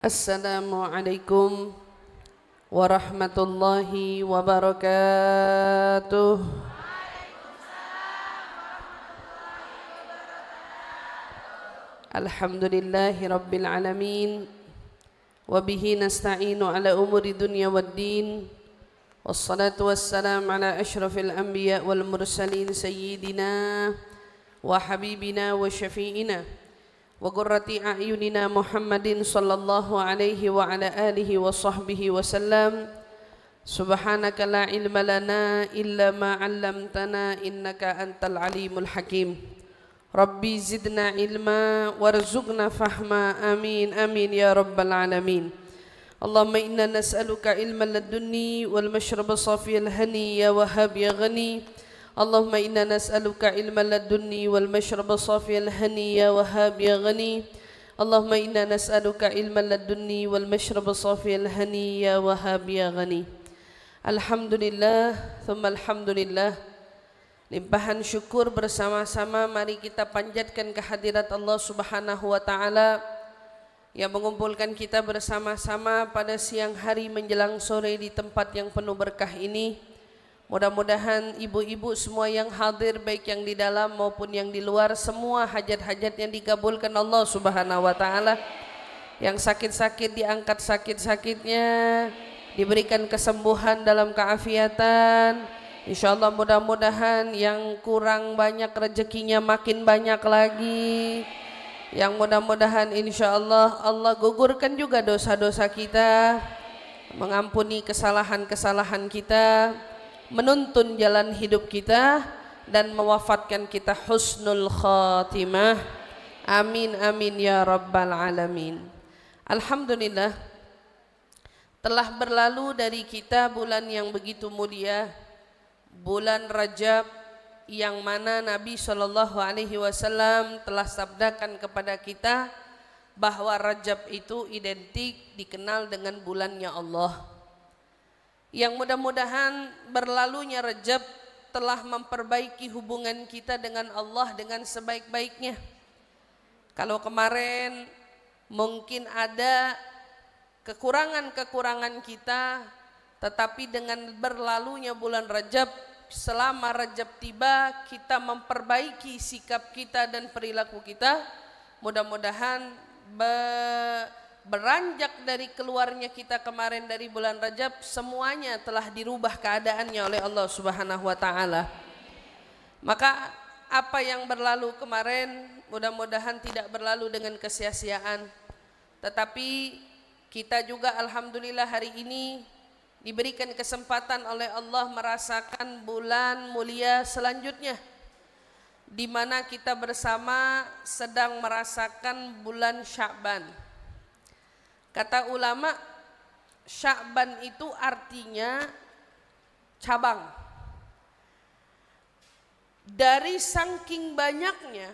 Assalamualaikum warahmatullahi wabarakatuh. Alhamdulillahi rabbil alamin. Wabihi nasta'inu ala umuri dunya waddin. Wassalatu wassalamu ala ashrafil anbiya wal mursalin sayyidina wa habibina wa syafi'ina wa qurrati a'yunina Muhammadin sallallahu alaihi wa ala alihi wa sahbihi wa sallam. Subhanaka la ilma lana illa ma 'allamtana innaka antal alimul hakim. Rabbi zidna ilma warzuqna fahma, amin amin ya rabbal alamin. Allahumma inna nas'aluka ilman ladunni wal mashraba safiyal hani ya wahhab ya ghani. Allahumma inna nas'aluka ilman ladunni wal mashraba safiyal hani ya wahhab ya ghani. Allahumma inna nas'aluka ilman ladunni wal mashraba safiyal hani ya wahhab ya ghani. Alhamdulillah, thumma alhamdulillah. Limpahan syukur bersama-sama mari kita panjatkan kehadirat Allah Subhanahu wa taala yang mengumpulkan kita bersama-sama pada siang hari menjelang sore di tempat yang penuh berkah ini. Mudah-mudahan ibu-ibu semua yang hadir baik yang di dalam maupun yang di luar, semua hajat-hajatnya dikabulkan Allah Subhanahu wa taala. Yang sakit-sakit diangkat sakit-sakitnya, diberikan kesembuhan dalam keafiatan. Insyaallah mudah-mudahan yang kurang banyak rezekinya makin banyak lagi. Yang mudah-mudahan insyaallah Allah gugurkan juga dosa-dosa kita, mengampuni kesalahan-kesalahan kita, menuntun jalan hidup kita dan mewafatkan kita husnul khatimah. Amin amin ya rabbal alamin. Alhamdulillah, telah berlalu dari kita bulan yang begitu mulia, bulan Rajab, yang mana Nabi SAW telah sabdakan kepada kita bahwa Rajab itu identik dikenal dengan bulannya Allah. Yang mudah-mudahan berlalunya Rajab telah memperbaiki hubungan kita dengan Allah dengan sebaik-baiknya. Kalau kemarin mungkin ada kekurangan-kekurangan kita, tetapi dengan berlalunya bulan Rajab, selama Rajab tiba kita memperbaiki sikap kita dan perilaku kita. Mudah-mudahan beranjak dari keluarnya kita kemarin dari bulan Rajab, semuanya telah dirubah keadaannya oleh Allah Subhanahu wa taala. Maka apa yang berlalu kemarin mudah-mudahan tidak berlalu dengan kesia-siaan, tetapi kita juga alhamdulillah hari ini diberikan kesempatan oleh Allah merasakan bulan mulia selanjutnya, di mana kita bersama sedang merasakan bulan Sya'ban. Kata ulama, Sya'ban itu artinya cabang. Dari saking banyaknya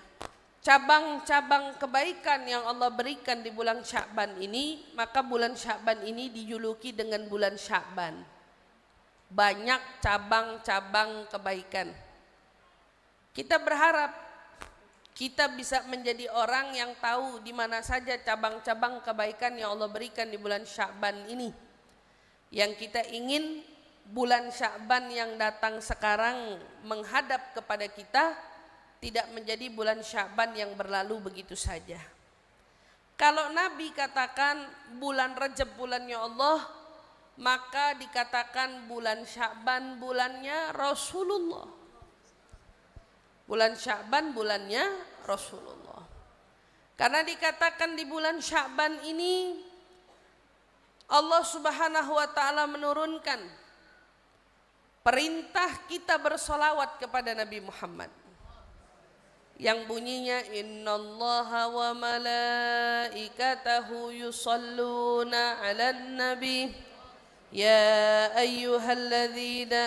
cabang-cabang kebaikan yang Allah berikan di bulan Sya'ban ini, maka bulan Sya'ban ini dijuluki dengan bulan Sya'ban. Banyak cabang-cabang kebaikan. Kita berharap kita bisa menjadi orang yang tahu di mana saja cabang-cabang kebaikan yang Allah berikan di bulan Sya'ban ini. Yang kita ingin bulan Sya'ban yang datang sekarang menghadap kepada kita tidak menjadi bulan Sya'ban yang berlalu begitu saja. Kalau Nabi katakan bulan Rajab bulannya Allah, maka dikatakan bulan Sya'ban bulannya Rasulullah. Bulan Sya'ban bulannya Rasulullah. Karena dikatakan di bulan Sya'ban ini Allah Subhanahu wa taala menurunkan perintah kita bersolawat kepada Nabi Muhammad, yang bunyinya innallaha wa malaikatahu yusalluna 'alan nabi ya ayyuhalladzina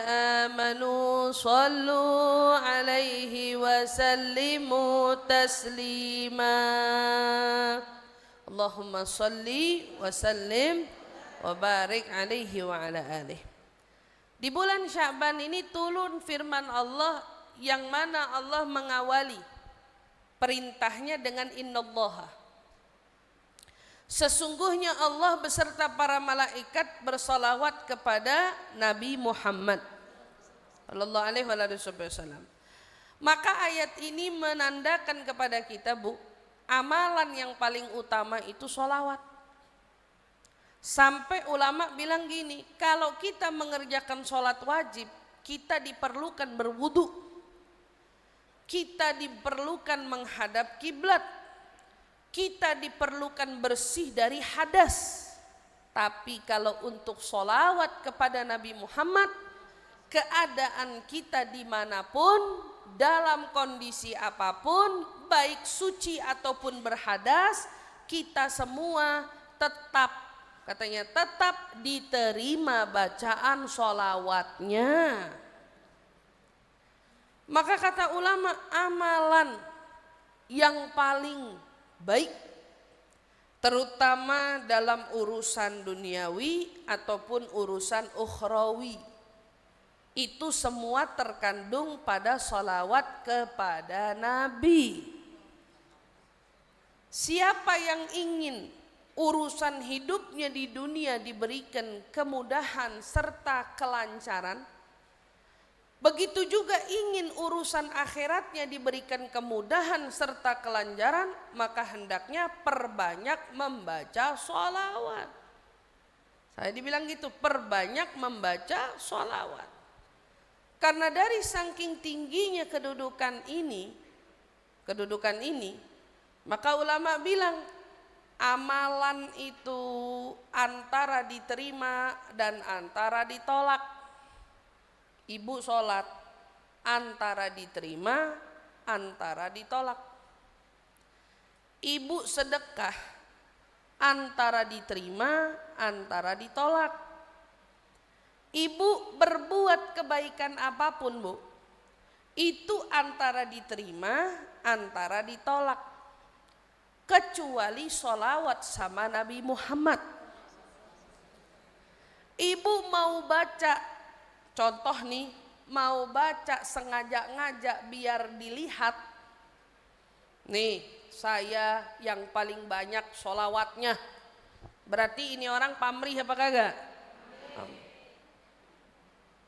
amanu sallu 'alaihi wa sallimu taslima. Allahumma salli wa sallim wa barik 'alaihi wa 'ala alihi. Di bulan Sya'ban ini turun firman Allah yang mana Allah mengawali perintahnya dengan innallaha. Sesungguhnya Allah beserta para malaikat bersalawat kepada Nabi Muhammad sallallahu alaihi wasallam. Maka ayat ini menandakan kepada kita, Bu, amalan yang paling utama itu sholawat. Sampai ulama bilang gini, kalau kita mengerjakan sholat wajib, kita diperlukan berwudu, kita diperlukan menghadap kiblat, kita diperlukan bersih dari hadas. Tapi kalau untuk sholawat kepada Nabi Muhammad, keadaan kita dimanapun, dalam kondisi apapun, baik suci ataupun berhadas, kita semua tetap, katanya tetap diterima bacaan sholawatnya. Maka kata ulama, amalan yang paling baik, terutama dalam urusan duniawi ataupun urusan ukhrawi, itu semua terkandung pada sholawat kepada Nabi. Siapa yang ingin urusan hidupnya di dunia diberikan kemudahan serta kelancaran, begitu juga ingin urusan akhiratnya diberikan kemudahan serta kelancaran, maka hendaknya perbanyak membaca sholawat. Saya dibilang gitu, perbanyak membaca sholawat. Karena dari saking tingginya kedudukan ini, maka ulama bilang amalan itu antara diterima dan antara ditolak. Ibu sholat antara diterima, antara ditolak. Ibu sedekah antara diterima, antara ditolak. Ibu berbuat kebaikan apapun, Bu, itu antara diterima, antara ditolak. Kecuali sholawat sama Nabi Muhammad. Ibu mau baca, contoh nih, mau baca sengaja-ngajak biar dilihat, nih saya yang paling banyak sholawatnya, berarti ini orang pamrih apa kagak?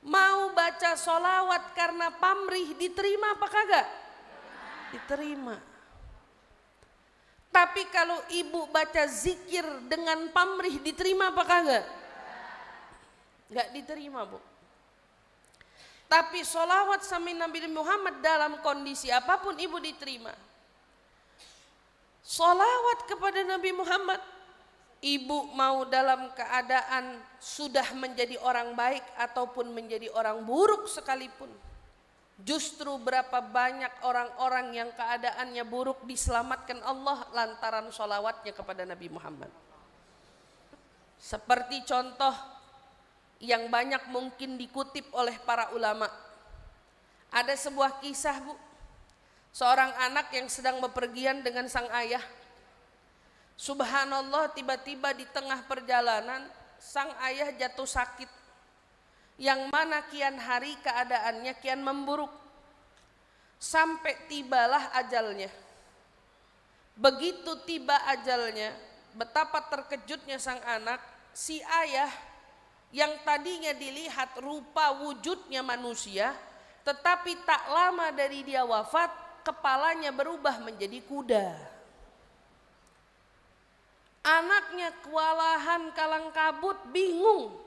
Mau baca sholawat karena pamrih, diterima apa kagak? Diterima. Tapi kalau ibu baca zikir dengan pamrih, diterima apa kagak? Gak diterima, Bu. Tapi sholawat sama Nabi Muhammad dalam kondisi apapun ibu diterima. Sholawat kepada Nabi Muhammad, ibu mau dalam keadaan sudah menjadi orang baik ataupun menjadi orang buruk sekalipun, justru berapa banyak orang-orang yang keadaannya buruk diselamatkan Allah lantaran sholawatnya kepada Nabi Muhammad. Seperti contoh yang banyak mungkin dikutip oleh para ulama. Ada sebuah kisah, Bu, seorang anak yang sedang bepergian dengan sang ayah. Subhanallah, tiba-tiba di tengah perjalanan sang ayah jatuh sakit, yang mana kian hari keadaannya kian memburuk, sampai tibalah ajalnya. Begitu tiba ajalnya, betapa terkejutnya sang anak. Si ayah yang tadinya dilihat rupa wujudnya manusia, tetapi tak lama dari dia wafat, kepalanya berubah menjadi kuda. Anaknya kewalahan, kalang kabut, bingung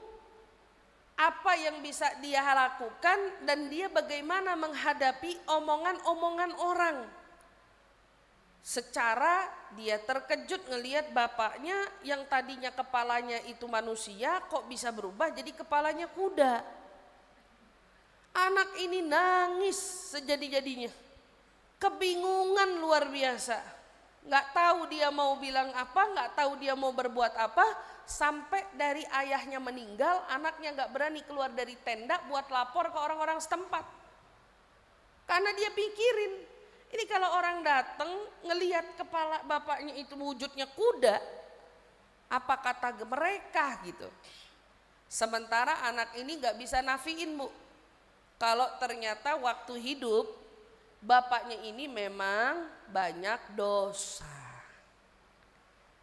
apa yang bisa dia lakukan dan dia bagaimana menghadapi omongan-omongan orang. Secara dia terkejut ngelihat bapaknya yang tadinya kepalanya itu manusia kok bisa berubah jadi kepalanya kuda. Anak ini nangis sejadi-jadinya, kebingungan luar biasa, nggak tahu dia mau bilang apa, nggak tahu dia mau berbuat apa. Sampai dari ayahnya meninggal, anaknya nggak berani keluar dari tenda buat lapor ke orang-orang setempat, karena dia pikirin, ini kalau orang datang ngelihat kepala bapaknya itu wujudnya kuda, apa kata mereka gitu. Sementara anak ini gak bisa nafiin, Bu, kalau ternyata waktu hidup bapaknya ini memang banyak dosa.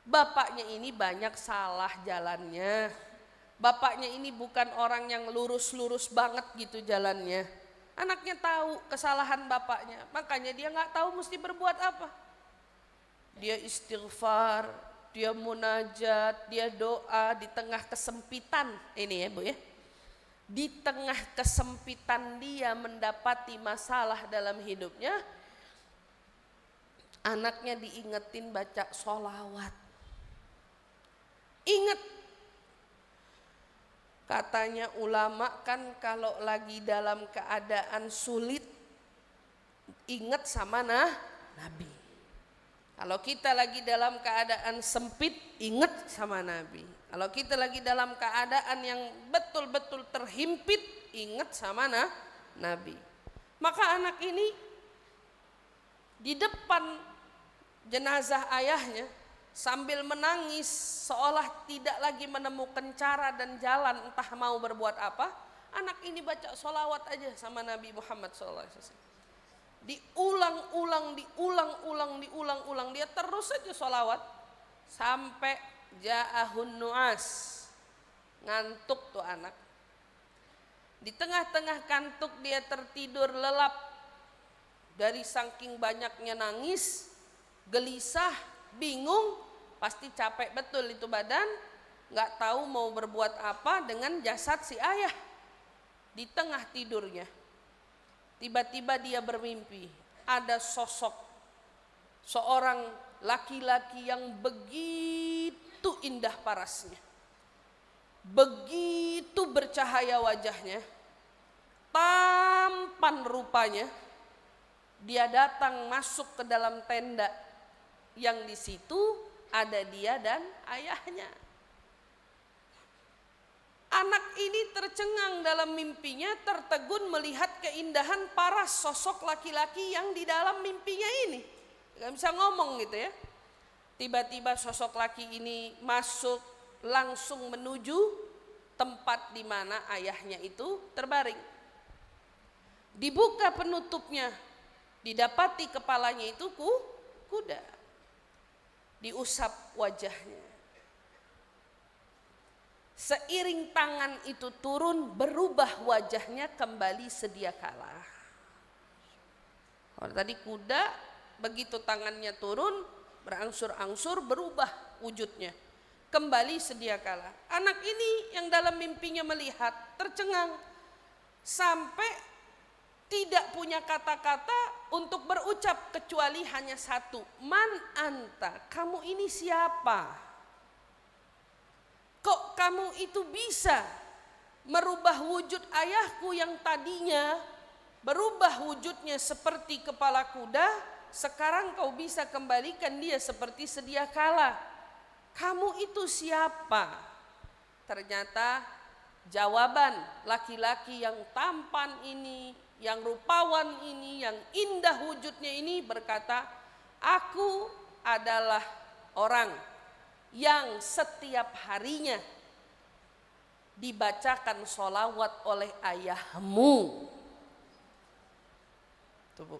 Bapaknya ini banyak salah jalannya. Bapaknya ini bukan orang yang lurus-lurus banget gitu jalannya. Anaknya tahu kesalahan bapaknya, makanya dia nggak tahu mesti berbuat apa. Dia istighfar, dia munajat, dia doa di tengah kesempitan. Ini ya Bu ya. Di tengah kesempitan dia mendapati masalah dalam hidupnya, anaknya diingetin baca sholawat. Ingat, katanya ulama kan kalau lagi dalam keadaan sulit ingat sama Nabi. Kalau kita lagi dalam keadaan sempit ingat sama Nabi. Kalau kita lagi dalam keadaan yang betul-betul terhimpit ingat sama Nabi. Maka anak ini di depan jenazah ayahnya sambil menangis seolah tidak lagi menemukan cara dan jalan entah mau berbuat apa, anak ini baca sholawat aja sama Nabi Muhammad SAW. Diulang-ulang, dia terus saja sholawat sampai ja'ahun nu'as, ngantuk tuh anak. Di tengah-tengah kantuk dia tertidur lelap dari saking banyaknya nangis, gelisah, bingung, pasti capek betul itu badan, nggak tahu mau berbuat apa dengan jasad si ayah. Di tengah tidurnya tiba-tiba dia bermimpi ada sosok seorang laki-laki yang begitu indah parasnya, begitu bercahaya wajahnya, tampan rupanya. Dia datang masuk ke dalam tenda yang di situ ada dia dan ayahnya. Anak ini tercengang dalam mimpinya, tertegun melihat keindahan paras sosok laki-laki yang di dalam mimpinya ini. Gak bisa ngomong gitu ya. Tiba-tiba sosok laki ini masuk langsung menuju tempat di mana ayahnya itu terbaring. Dibuka penutupnya, didapati kepalanya itu kuda. Diusap wajahnya. Seiring tangan itu turun, berubah wajahnya kembali sedia kala. Kalau tadi kuda, begitu tangannya turun, berangsur-angsur berubah wujudnya, kembali sedia kala. Anak ini yang dalam mimpinya melihat, tercengang, sampai tidak punya kata-kata untuk berucap kecuali hanya satu, man anta, kamu ini siapa? Kok kamu itu bisa merubah wujud ayahku yang tadinya berubah wujudnya seperti kepala kuda, sekarang kau bisa kembalikan dia seperti sedia kala. Kamu itu siapa? Ternyata jawaban laki-laki yang tampan ini, yang rupawan ini, yang indah wujudnya ini berkata, aku adalah orang yang setiap harinya dibacakan sholawat oleh ayahmu. Tuh, Bu.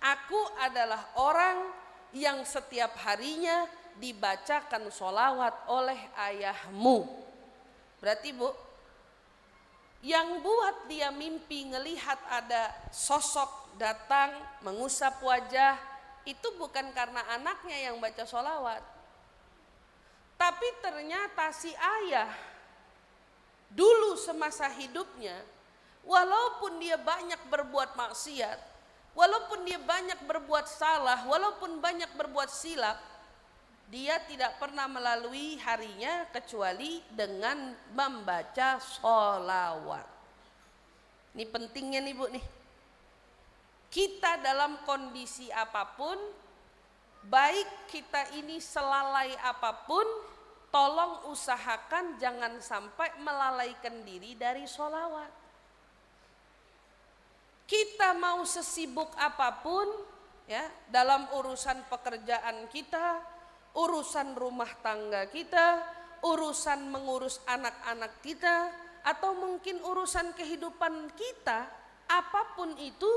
Aku adalah orang yang setiap harinya dibacakan sholawat oleh ayahmu. Berarti Bu, yang buat dia mimpi ngelihat ada sosok datang mengusap wajah itu bukan karena anaknya yang baca sholawat, tapi ternyata si ayah dulu semasa hidupnya, walaupun dia banyak berbuat maksiat, walaupun dia banyak berbuat salah, walaupun banyak berbuat silap, dia tidak pernah melalui harinya kecuali dengan membaca sholawat. Ini pentingnya nih Bu nih. Kita dalam kondisi apapun, baik kita ini selalai apapun, tolong usahakan jangan sampai melalaikan diri dari sholawat. Kita mau sesibuk apapun ya, dalam urusan pekerjaan kita, urusan rumah tangga kita, urusan mengurus anak-anak kita, atau mungkin urusan kehidupan kita, apapun itu,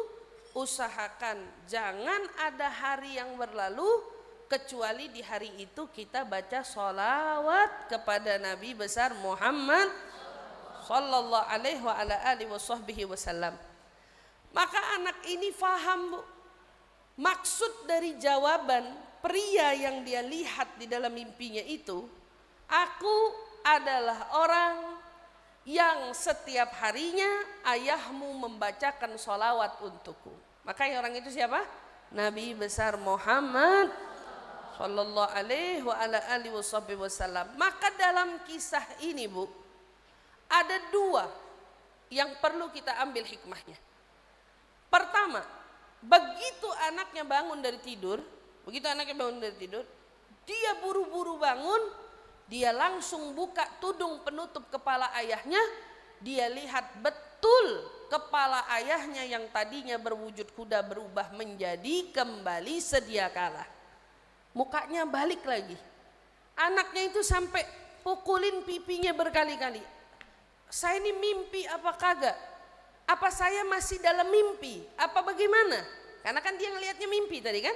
usahakan jangan ada hari yang berlalu kecuali di hari itu kita baca sholawat kepada Nabi besar Muhammad sallallahu alaihi wa ala alihi wasallam. Maka anak ini faham, Bu, maksud dari jawaban pria yang dia lihat di dalam mimpinya itu, aku adalah orang yang setiap harinya ayahmu membacakan sholawat untukku. Maka orang itu siapa? Nabi besar Muhammad sallallahu alaihi wa ala alihi wasallam. Maka dalam kisah ini, Bu, ada dua yang perlu kita ambil hikmahnya. Pertama, begitu anaknya bangun dari tidur, dia buru-buru bangun, dia langsung buka tudung penutup kepala ayahnya, dia lihat betul kepala ayahnya yang tadinya berwujud kuda berubah menjadi kembali sedia kala. Mukanya balik lagi. Anaknya itu sampai pukulin pipinya berkali-kali. Saya ini mimpi apa kagak? Apa saya masih dalam mimpi? Apa bagaimana? Karena kan dia ngelihatnya mimpi tadi kan?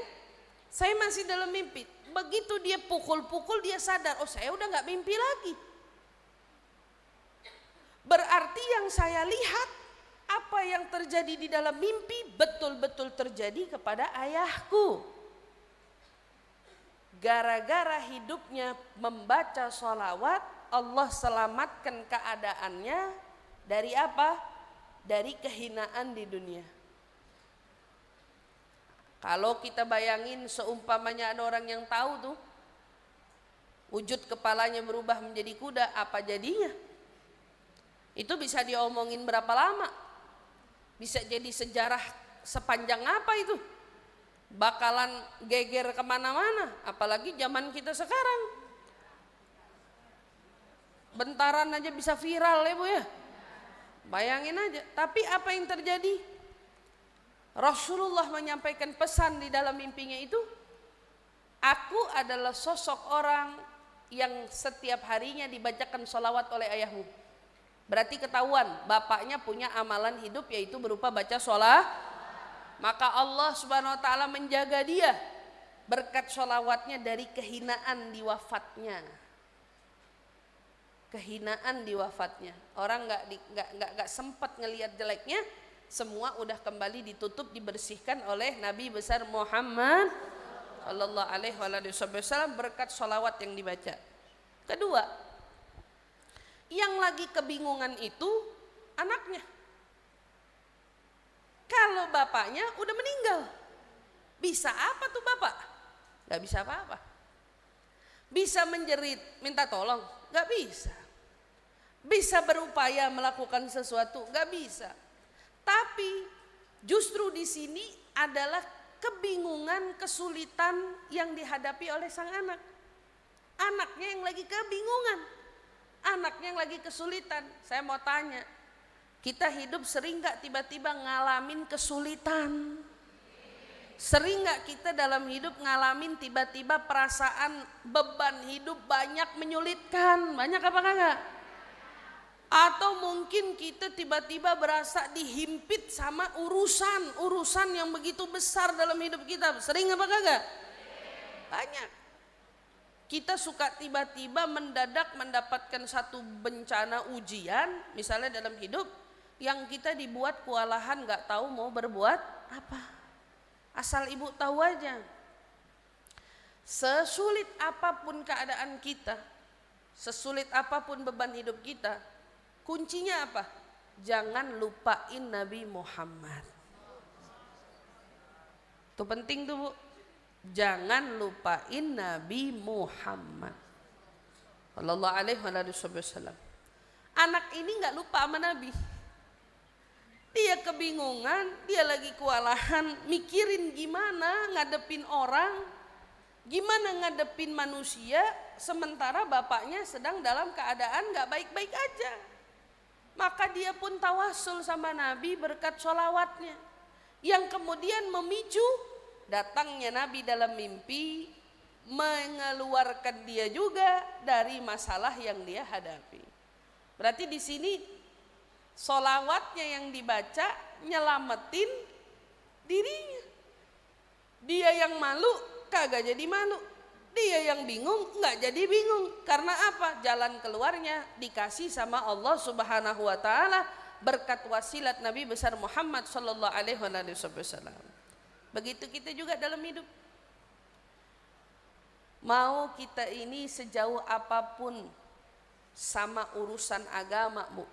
Saya masih dalam mimpi. Begitu dia pukul-pukul dia sadar, oh saya udah gak mimpi lagi. Berarti yang saya lihat, apa yang terjadi di dalam mimpi betul-betul terjadi kepada ayahku. Gara-gara hidupnya membaca sholawat, Allah selamatkan keadaannya dari apa? Dari kehinaan di dunia. Kalau kita bayangin seumpamanya ada orang yang tahu tuh, wujud kepalanya berubah menjadi kuda, apa jadinya? Itu bisa diomongin berapa lama? Bisa jadi sejarah sepanjang apa itu? Bakalan geger kemana-mana, apalagi zaman kita sekarang. Bentaran aja bisa viral ya Bu ya. Bayangin aja. Tapi apa yang terjadi? Rasulullah menyampaikan pesan di dalam mimpinya itu, aku adalah sosok orang yang setiap harinya dibacakan sholawat oleh ayahmu. Berarti ketahuan bapaknya punya amalan hidup yaitu berupa baca sholat. Maka Allah subhanahu wa ta'ala menjaga dia berkat sholawatnya dari kehinaan di wafatnya. Kehinaan di wafatnya. Orang nggak sempat ngelihat jeleknya, semua udah kembali ditutup, dibersihkan oleh Nabi besar Muhammad sallallahu alaihi wasallam berkat sholawat yang dibaca. Kedua, yang lagi kebingungan itu anaknya. Kalau bapaknya udah meninggal, bisa apa tuh bapak? Gak bisa apa-apa. Bisa menjerit, minta tolong? Gak bisa. Bisa berupaya melakukan sesuatu? Gak bisa. Tapi justru di sini adalah kebingungan, kesulitan yang dihadapi oleh sang anak. Anaknya yang lagi kebingungan, anaknya yang lagi kesulitan. Saya mau tanya, kita hidup sering gak tiba-tiba ngalamin kesulitan? Sering gak kita dalam hidup ngalamin tiba-tiba perasaan beban hidup banyak menyulitkan? Banyak apa kagak? Atau mungkin kita tiba-tiba berasa dihimpit sama urusan yang begitu besar dalam hidup kita. Sering apa kagak? Banyak. Kita suka tiba-tiba mendadak mendapatkan satu bencana ujian, misalnya dalam hidup, yang kita dibuat kewalahan gak tahu mau berbuat apa. Asal ibu tahu aja, sesulit apapun keadaan kita, sesulit apapun beban hidup kita, kuncinya apa? Jangan lupain Nabi Muhammad. Itu penting tuh Bu. Jangan lupain Nabi Muhammad sallallahu alaihi wasallam. Anak ini gak lupa sama Nabi. Dia kebingungan, dia lagi kewalahan, mikirin gimana ngadepin orang, gimana ngadepin manusia, sementara bapaknya sedang dalam keadaan gak baik-baik aja. Maka dia pun tawasul sama Nabi berkat sholawatnya, yang kemudian memicu datangnya Nabi dalam mimpi, mengeluarkan dia juga dari masalah yang dia hadapi. Berarti di sini sholawatnya yang dibaca nyelamatin dirinya. Dia yang malu kagak jadi malu. Dia yang bingung nggak jadi bingung. Karena apa? Jalan keluarnya dikasih sama Allah Subhanahu wa taala berkat wasilat Nabi besar Muhammad sallallahu alaihi wasallam. Begitu kita juga dalam hidup. Mau kita ini sejauh apapun sama urusan agama, Bu,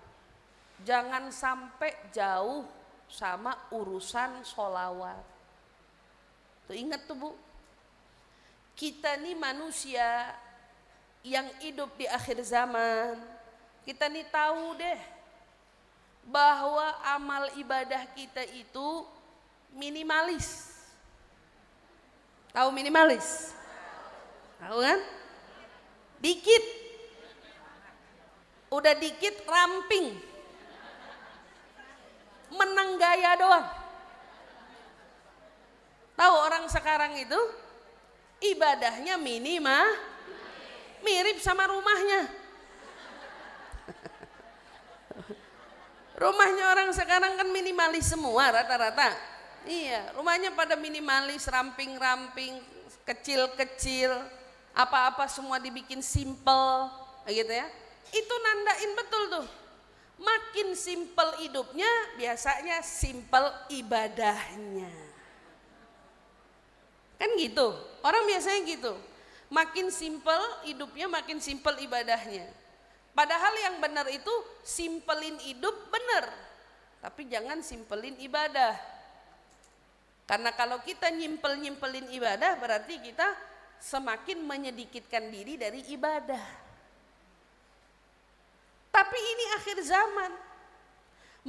jangan sampai jauh sama urusan sholawat. Tuh ingat tuh, Bu, kita nih manusia yang hidup di akhir zaman. Kita nih tahu deh bahwa amal ibadah kita itu minimalis. Tahu minimalis? Tahu kan? Dikit. Udah dikit ramping. Menang gaya doang. Tahu orang sekarang itu ibadahnya mirip sama rumahnya. Rumahnya orang sekarang kan minimalis semua rata-rata. Iya, rumahnya pada minimalis, ramping-ramping, kecil-kecil, apa-apa semua dibikin simple, gitu ya. Itu nandain betul tuh. Makin simple hidupnya, biasanya simple ibadahnya. Kan gitu, orang biasanya gitu. Makin simple hidupnya, makin simple ibadahnya. Padahal yang benar itu simpelin hidup benar, tapi jangan simpelin ibadah. Karena kalau kita nyimpelin ibadah, berarti kita semakin menyedikitkan diri dari ibadah. Tapi ini akhir zaman.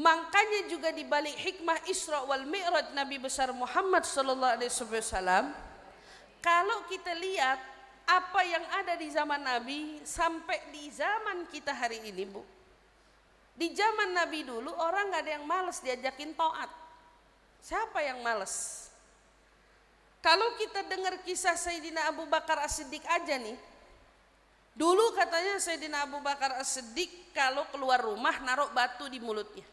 Makanya juga di balik hikmah Isra wal Mi'raj Nabi besar Muhammad sallallahu alaihi wasallam, kalau kita lihat apa yang ada di zaman Nabi sampai di zaman kita hari ini, Bu. Di zaman Nabi dulu orang gak ada yang malas diajakin taat. Siapa yang malas? Kalau kita dengar kisah Sayyidina Abu Bakar As-Siddiq aja nih. Dulu katanya Sayyidina Abu Bakar As-Siddiq kalau keluar rumah naruh batu di mulutnya.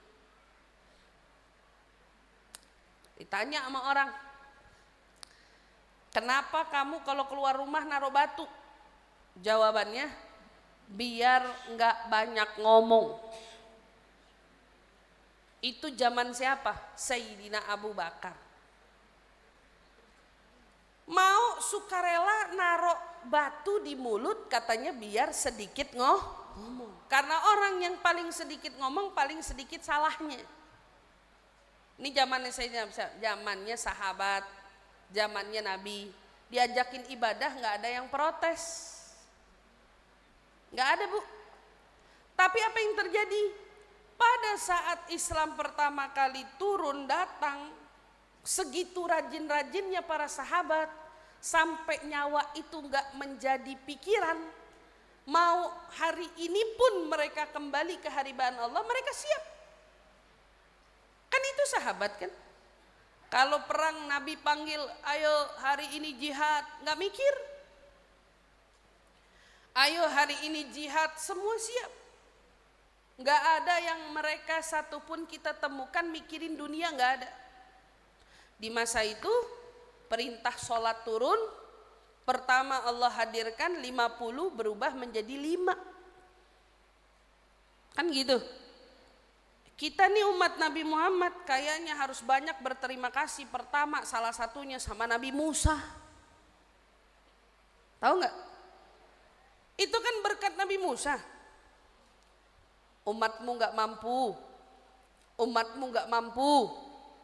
Ditanya sama orang, kenapa kamu kalau keluar rumah naruh batu? Jawabannya, biar nggak banyak ngomong. Itu zaman siapa? Sayyidina Abu Bakar. Mau sukarela naruh batu di mulut katanya biar sedikit ngomong. Karena orang yang paling sedikit ngomong paling sedikit salahnya. Ini zamannya sahabat, zamannya Nabi, diajakin ibadah nggak ada yang protes, nggak ada, Bu. Tapi apa yang terjadi pada saat Islam pertama kali turun datang, segitu rajin-rajinnya para sahabat sampai nyawa itu nggak menjadi pikiran, mau hari ini pun mereka kembali ke hariban Allah, mereka siap. Kan itu sahabat kan. Kalau perang Nabi panggil, ayo hari ini jihad, nggak mikir. Ayo hari ini jihad, semua siap. Nggak ada yang mereka satupun kita temukan mikirin dunia, nggak ada. Di masa itu perintah sholat turun, pertama Allah hadirkan 50 berubah menjadi 5. Kan gitu. Kita nih umat Nabi Muhammad kayaknya harus banyak berterima kasih. Pertama salah satunya sama Nabi Musa. Tahu nggak? Itu kan berkat Nabi Musa. Umatmu nggak mampu, umatmu nggak mampu,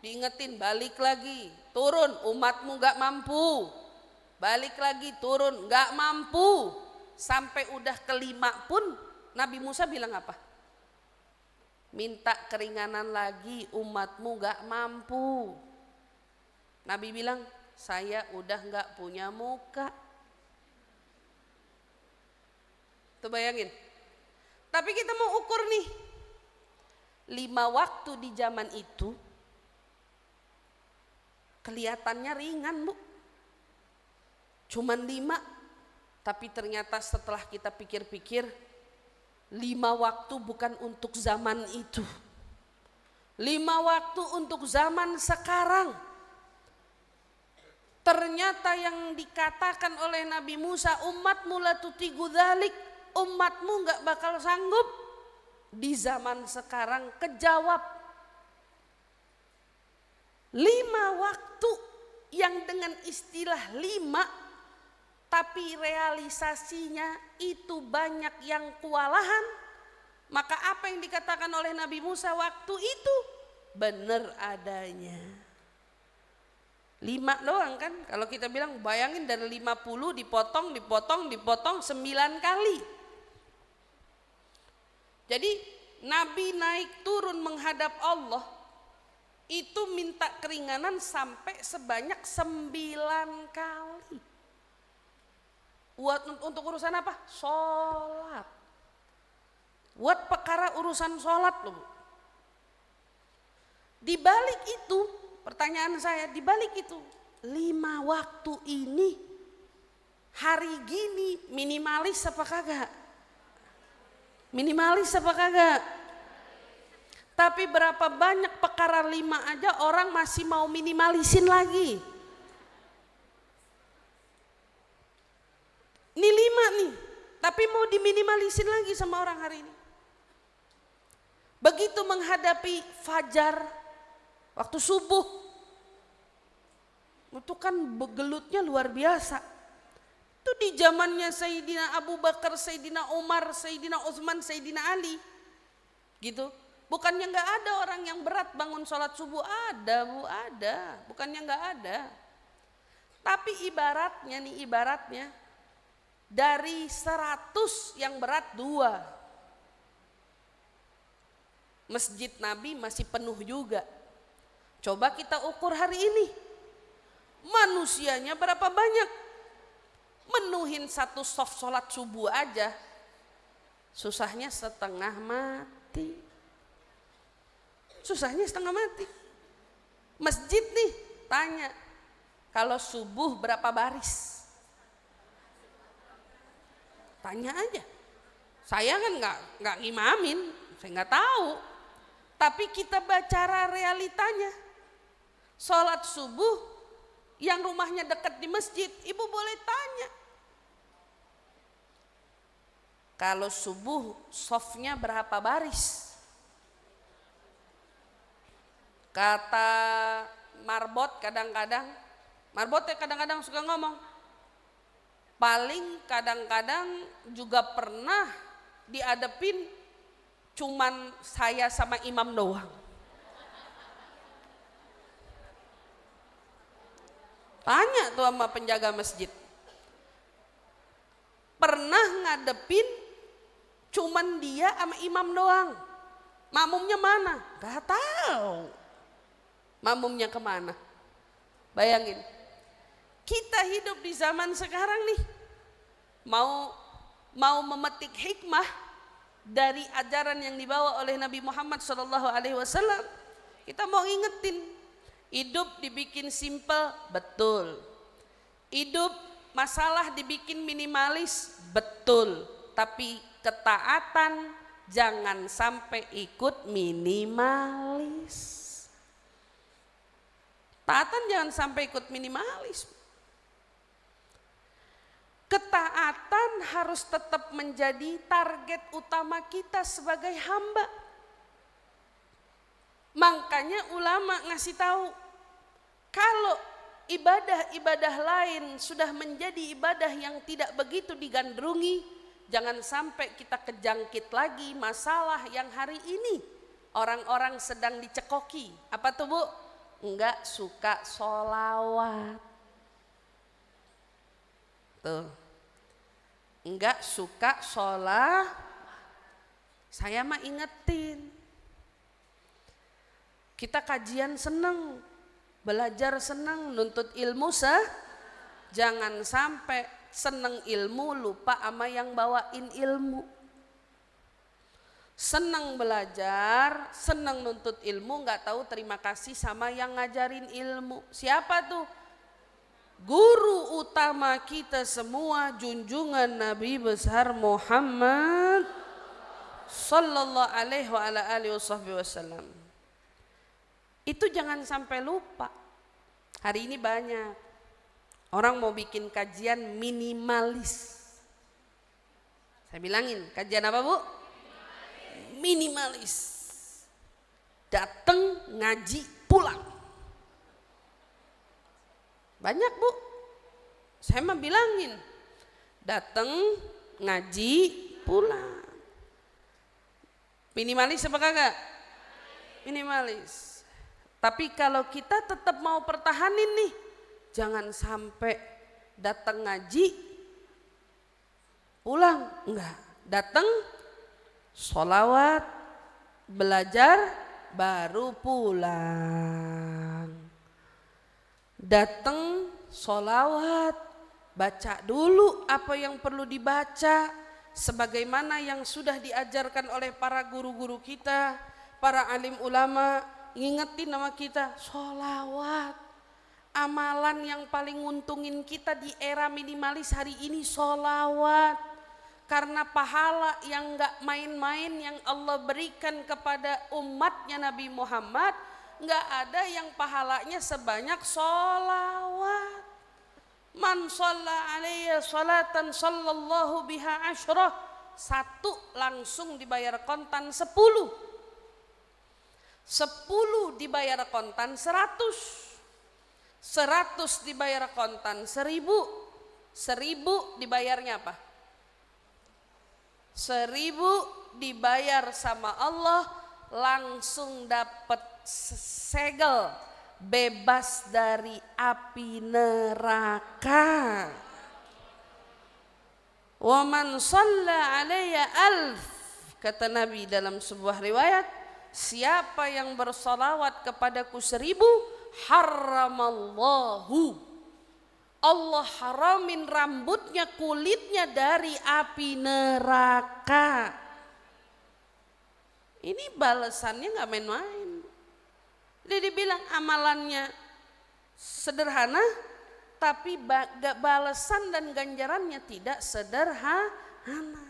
diingetin balik lagi, turun, umatmu nggak mampu, balik lagi turun, nggak mampu, sampai udah kelima pun Nabi Musa bilang apa? Minta keringanan lagi, umatmu gak mampu. Nabi bilang, saya udah gak punya muka. Tuh bayangin. Tapi kita mau ukur nih, 5 waktu di zaman itu kelihatannya ringan, Bu. Cuman 5, tapi ternyata setelah kita pikir-pikir, 5 waktu bukan untuk zaman itu. 5 waktu untuk zaman sekarang. Ternyata yang dikatakan oleh Nabi Musa, umatmu la tutigu dzalik, umatmu gak bakal sanggup. Di zaman sekarang kejawab. 5 waktu yang dengan istilah 5, tapi realisasinya itu banyak yang kewalahan. Maka apa yang dikatakan oleh Nabi Musa waktu itu benar adanya. 5 doang kan, kalau kita bilang bayangin dari 50 dipotong 9 kali. Jadi Nabi naik turun menghadap Allah itu minta keringanan sampai sebanyak 9 kali. Untuk urusan apa? Sholat. Buat perkara urusan sholat loh. Di balik itu, pertanyaan saya, di balik itu 5 waktu ini hari gini minimalis apa kagak? Minimalis apa kagak? Tapi berapa banyak perkara 5 aja orang masih mau minimalisin lagi. Ini 5 nih, tapi mau diminimalisin lagi sama orang hari ini. Begitu menghadapi fajar, waktu subuh, itu kan begelutnya luar biasa. Itu di zamannya Sayyidina Abu Bakar, Sayyidina Umar, Sayyidina Utsman, Sayyidina Ali. Gitu. Bukannya nggak ada orang yang berat bangun sholat subuh, ada bu, ada. Bukannya nggak ada. Tapi ibaratnya dari 100 yang berat 2. Masjid Nabi masih penuh juga. Coba kita ukur hari ini. Manusianya berapa banyak? Menuhin 1 soft sholat subuh aja susahnya setengah mati. Susahnya setengah mati. Masjid nih, tanya, kalau subuh berapa baris? Tanya aja. Saya kan nggak ngimamin, saya nggak tahu. Tapi kita baca realitanya. Sholat subuh yang rumahnya dekat di masjid, ibu boleh tanya. Kalau subuh softnya berapa baris? Kata Marbot kadang-kadang suka ngomong, paling kadang-kadang juga pernah diadepin cuman saya sama imam doang. Tanya tuh sama penjaga masjid, pernah ngadepin cuman dia sama imam doang, makmumnya mana? Gak tahu makmumnya kemana. Bayangin, kita hidup di zaman sekarang nih, mau memetik hikmah dari ajaran yang dibawa oleh Nabi Muhammad SAW. Kita mau ingetin, hidup dibikin simple, betul. Hidup masalah dibikin minimalis, betul. Tapi ketaatan jangan sampai ikut minimalis. Taatan jangan sampai ikut minimalis. Ketaatan harus tetap menjadi target utama kita sebagai hamba. Makanya ulama ngasih tahu, kalau ibadah-ibadah lain sudah menjadi ibadah yang tidak begitu digandrungi, jangan sampai kita kejangkit lagi masalah yang hari ini orang-orang sedang dicekoki. Apa tuh bu? Enggak suka sholawat. Tuh, enggak suka sholat. Saya mah ingetin, kita kajian seneng, belajar seneng, nuntut ilmu jangan sampai seneng ilmu lupa sama yang bawain ilmu. Seneng belajar, seneng nuntut ilmu, nggak tahu terima kasih sama yang ngajarin ilmu. Siapa tuh? Guru utama kita semua, junjungan Nabi besar Muhammad sallallahu alaihi wasallam. Itu jangan sampai lupa. Hari ini banyak Orang mau bikin kajian minimalis. Saya bilangin, kajian apa Bu? Minimalis. Datang, ngaji, pulang. Banyak Bu. Saya mah bilangin, datang, ngaji, pulang. Minimalis apa kagak? Minimalis. Tapi kalau kita tetap mau pertahanin nih, jangan sampai datang ngaji, pulang. Enggak, datang, sholawat, belajar, baru pulang. Datang, sholawat, baca dulu apa yang perlu dibaca, sebagaimana yang sudah diajarkan oleh para guru-guru kita, para alim ulama. Ngingetin nama kita, sholawat. Amalan yang paling nguntungin kita di era minimalis hari ini sholawat. Karena pahala yang gak main-main yang Allah berikan kepada umatnya Nabi Muhammad, gak ada yang pahalanya sebanyak sholawat. Man shalla alaiya salatan sallallahu biha asyrah. 1 langsung dibayar kontan 10. 10 dibayar kontan 100. 100 dibayar kontan 1000. 1000 dibayarnya apa? 1000 dibayar sama Allah, langsung dapat segel, bebas dari api neraka. Wa man shalla alayya alf, kata Nabi dalam sebuah riwayat, siapa yang bersalawat kepadaku 1000, haramallahu, Allah haramin rambutnya, kulitnya dari api neraka. Ini balasannya gak main-main. Dia dibilang amalannya sederhana, tapi balasan dan ganjarannya tidak sederhana.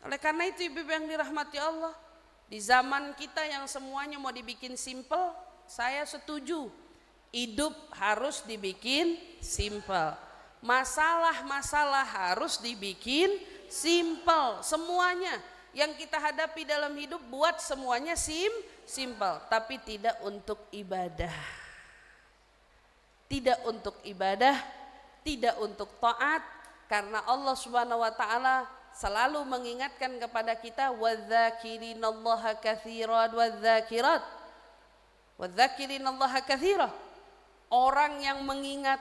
Oleh karena itu ibu yang dirahmati Allah, di zaman kita yang semuanya mau dibikin simple, saya setuju. Hidup harus dibikin simple. Masalah-masalah harus dibikin simple. Semuanya yang kita hadapi dalam hidup buat semuanya simple, tapi tidak untuk ibadah. Tidak untuk ibadah, tidak untuk taat, karena Allah Subhanahu wa taala selalu mengingatkan kepada kita, wadzakirinallaha katsiran wadzakirat. Wadzakirinallaha katsiran. Orang yang mengingat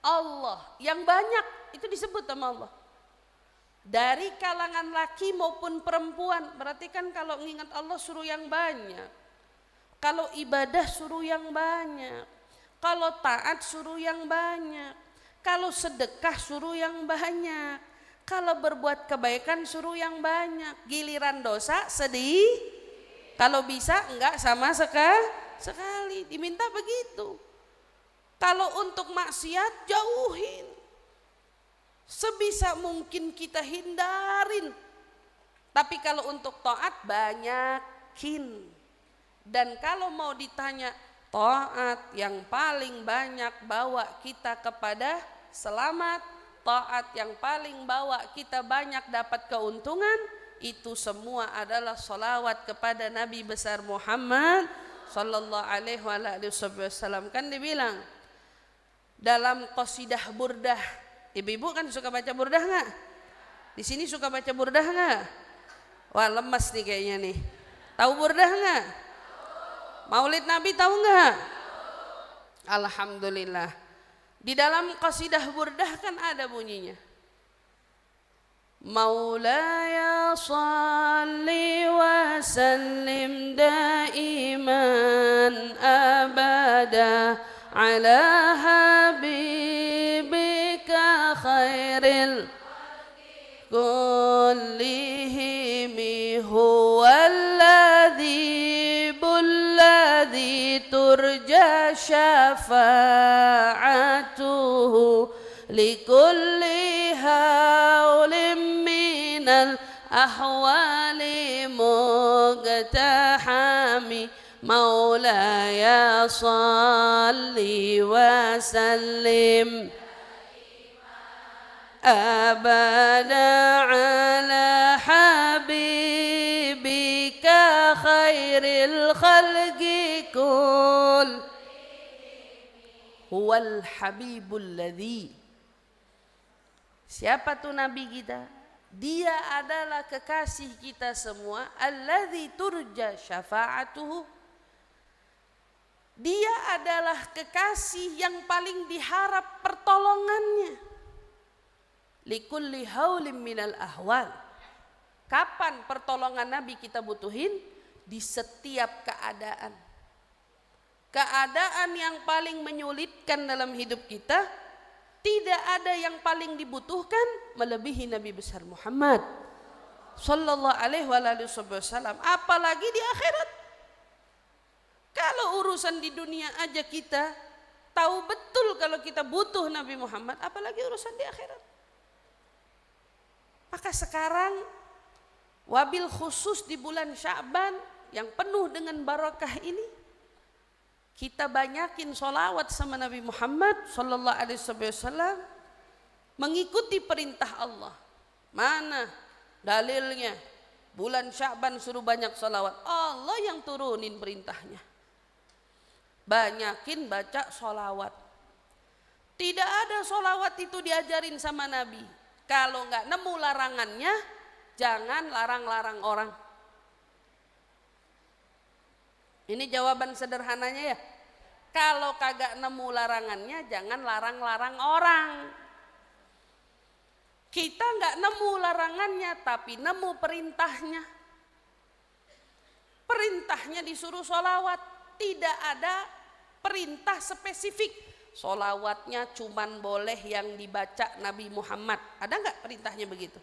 Allah yang banyak, itu disebut sama Allah. Dari kalangan laki maupun perempuan. Berarti kan kalau mengingat Allah suruh yang banyak. Kalau ibadah suruh yang banyak. Kalau taat suruh yang banyak. Kalau sedekah suruh yang banyak. Kalau berbuat kebaikan suruh yang banyak. Giliran dosa sedih. Kalau bisa enggak sama sekali. Diminta begitu. Kalau untuk maksiat jauhin. Sebisa mungkin kita hindarin. Tapi kalau untuk taat banyakin. Dan kalau mau ditanya, taat yang paling banyak bawa kita kepada selamat, taat yang paling bawa kita banyak dapat keuntungan, itu semua adalah sholawat kepada Nabi besar Muhammad sallallahu alaihi wasallam. Kan dibilang dalam qasidah burdah, ibu-ibu kan suka baca burdah nggak? Di sini suka baca burdah nggak? Wah lemas nih kayaknya nih. Tahu burdah nggak? Maulid Nabi tahu nggak? Alhamdulillah. Di dalam qasidah burdah kan ada bunyinya. Maulaya salli wa sallim daiman abada ala habibika khairil kullihim huwaladzi bulladzi turja syafa'atuhu likulli haulim minal ahwali muqtahami مولاي صل وسلم أبدا على حبيبك خير الخلق كل هو الحبيب الذي. Siapa tuh Nabi kita? Dia adalah kekasih kita semua. Alladzi turja syafa'atuhu. Dia adalah kekasih yang paling diharap pertolongannya. Likulli haulin minal ahwal. Kapan pertolongan Nabi kita butuhin? Di setiap keadaan. Keadaan yang paling menyulitkan dalam hidup kita, tidak ada yang paling dibutuhkan melebihi Nabi besar Muhammad sallallahu alaihi wasallam, apalagi di akhirat. Kalau urusan di dunia aja kita tahu betul kalau kita butuh Nabi Muhammad, apalagi urusan di akhirat. Maka sekarang wabil khusus di bulan Sya'ban yang penuh dengan barakah ini, kita banyakin sholawat sama Nabi Muhammad sallallahu alaihi wasallam, mengikuti perintah Allah. Mana dalilnya? Bulan Sya'ban suruh banyak sholawat. Allah yang turunin perintahnya. Banyakin baca sholawat. Tidak ada sholawat itu diajarin sama Nabi. Kalau nggak nemu larangannya, jangan larang-larang orang. Ini jawaban sederhananya ya. Kalau kagak nemu larangannya, jangan larang-larang orang. Kita nggak nemu larangannya, tapi nemu perintahnya. Perintahnya disuruh sholawat. Tidak ada perintah spesifik. Sholawatnya cuman boleh yang dibaca Nabi Muhammad. Ada nggak perintahnya begitu?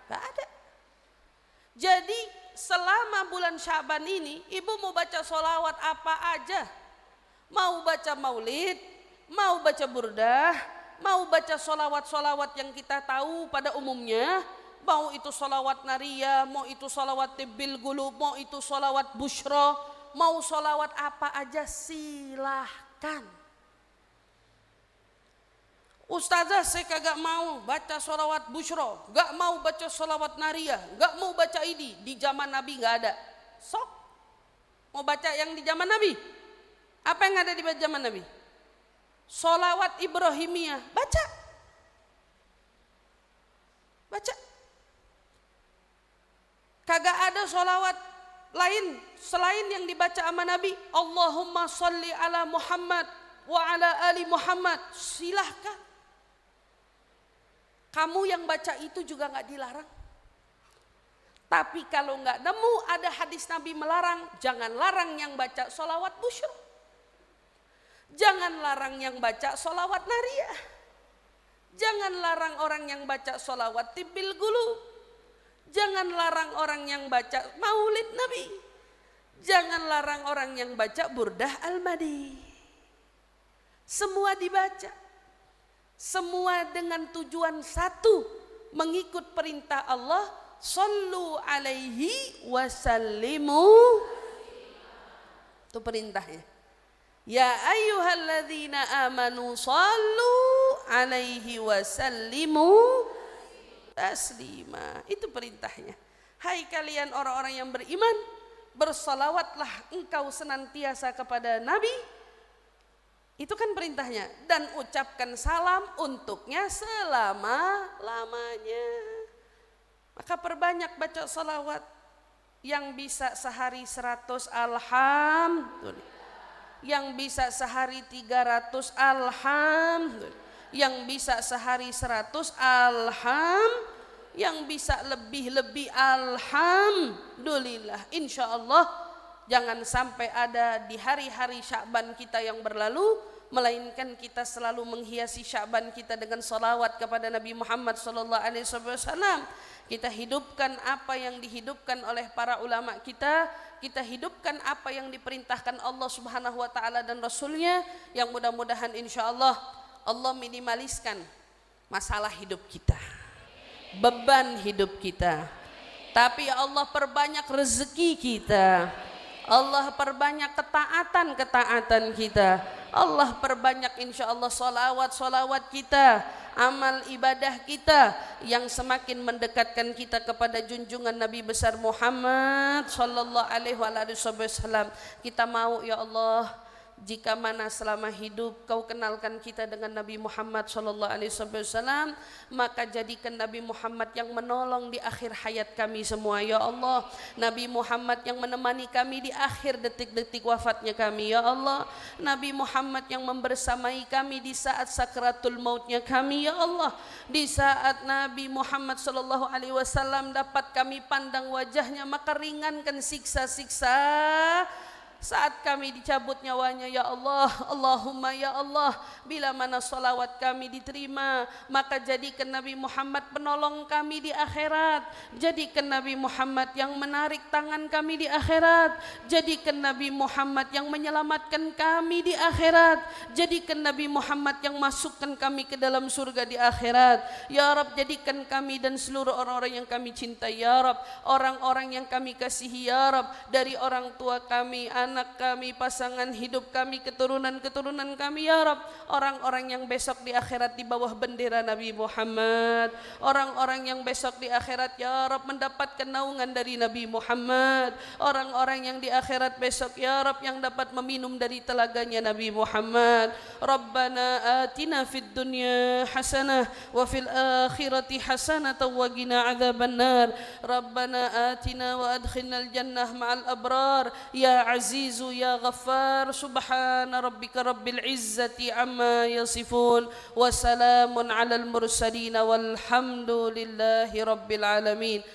Nggak ada. Jadi selama bulan Sya'ban ini, ibu mau baca sholawat apa aja. Mau baca maulid, mau baca burdah, mau baca sholawat-sholawat yang kita tahu pada umumnya. Mau itu sholawat nariyah, mau itu sholawat tibbil gulub, mau itu sholawat bushra, mau sholawat apa aja silahkan. Ustazah saya kagak mau baca sholawat bushra, gak mau baca sholawat nariyah, gak mau baca ini. Di zaman Nabi gak ada. Sok mau baca yang di zaman Nabi. Apa yang ada di zaman Nabi? Sholawat Ibrahimiyah, baca. Baca. Kagak ada sholawat lain selain yang dibaca sama Nabi. Allahumma sholli ala Muhammad wa ala ali Muhammad. Silahkan. Kamu yang baca itu juga gak dilarang. Tapi kalau gak nemu ada hadis Nabi melarang, jangan larang yang baca sholawat busyra. Jangan larang yang baca sholawat nariyah. Jangan larang orang yang baca sholawat tibbil gulub. Jangan larang orang yang baca maulid Nabi. Jangan larang orang yang baca burdah al-madi. Semua dibaca. Semua dengan tujuan satu, mengikut perintah Allah, sallu alaihi wasallimu. Itu perintahnya. Ya ayyuhalladzina amanu sallu alaihi wasallimu taslima. Itu perintahnya. Hai kalian orang-orang yang beriman, bersalawatlah engkau senantiasa kepada Nabi. Itu kan perintahnya. Dan ucapkan salam untuknya selama-lamanya. Maka perbanyak baca salawat. Yang bisa sehari 100 alhamdulillah. Yang bisa sehari 300 alhamdulillah. Yang bisa sehari 100 alhamdulillah. Yang bisa lebih-lebih alhamdulillah. Insya Allah jangan sampai ada di hari-hari Sya'ban kita yang berlalu, melainkan kita selalu menghiasi Sya'ban kita dengan salawat kepada Nabi Muhammad sallallahu alaihi wasallam. Kita hidupkan apa yang dihidupkan oleh para ulama kita hidupkan apa yang diperintahkan Allah Subhanahu wa taala dan Rasulnya, yang mudah-mudahan insyaallah Allah minimaliskan masalah hidup kita, beban hidup kita. Tapi ya Allah perbanyak rezeki kita. Allah perbanyak ketaatan kita. Allah perbanyak insya Allah salawat kita, amal ibadah kita yang semakin mendekatkan kita kepada junjungan Nabi besar Muhammad sallallahu alaihi wasallam. Kita mau ya Allah, jika mana selama hidup kau kenalkan kita dengan Nabi Muhammad sallallahu alaihi wasallam, maka jadikan Nabi Muhammad yang menolong di akhir hayat kami semua ya Allah. Nabi Muhammad yang menemani kami di akhir detik-detik wafatnya kami ya Allah. Nabi Muhammad yang membersamai kami di saat sakratul mautnya kami ya Allah. Di saat Nabi Muhammad sallallahu alaihi wasallam dapat kami pandang wajahnya, maka ringankan siksa-siksa saat kami dicabut nyawanya ya Allah. Allahumma ya Allah, bila mana salawat kami diterima, maka jadikan Nabi Muhammad penolong kami di akhirat. Jadikan Nabi Muhammad yang menarik tangan kami di akhirat. Jadikan Nabi Muhammad yang menyelamatkan kami di akhirat. Jadikan Nabi Muhammad yang masukkan kami ke dalam surga di akhirat. Ya Rab, jadikan kami dan seluruh orang-orang yang kami cintai ya Rab, orang-orang yang kami kasihi ya Rab, dari orang tua kami, anak kami, pasangan hidup kami, keturunan-keturunan kami ya Rab, orang-orang yang besok di akhirat di bawah bendera Nabi Muhammad, orang-orang yang besok di akhirat ya Rab mendapatkan naungan dari Nabi Muhammad, orang-orang yang di akhirat besok ya Rab yang dapat meminum dari telaganya Nabi Muhammad. Rabbana atina fid dunya hasanah wa fil akhirati hasanah wa qina adzabannar. Rabbana atina wa adkhilnal jannah ma'al abrar ya aziz ya ghaffar. Subhana rabbika rabbil izzati amma yasifun wa salamun alal mursalin walhamdulillahi rabbil alamin.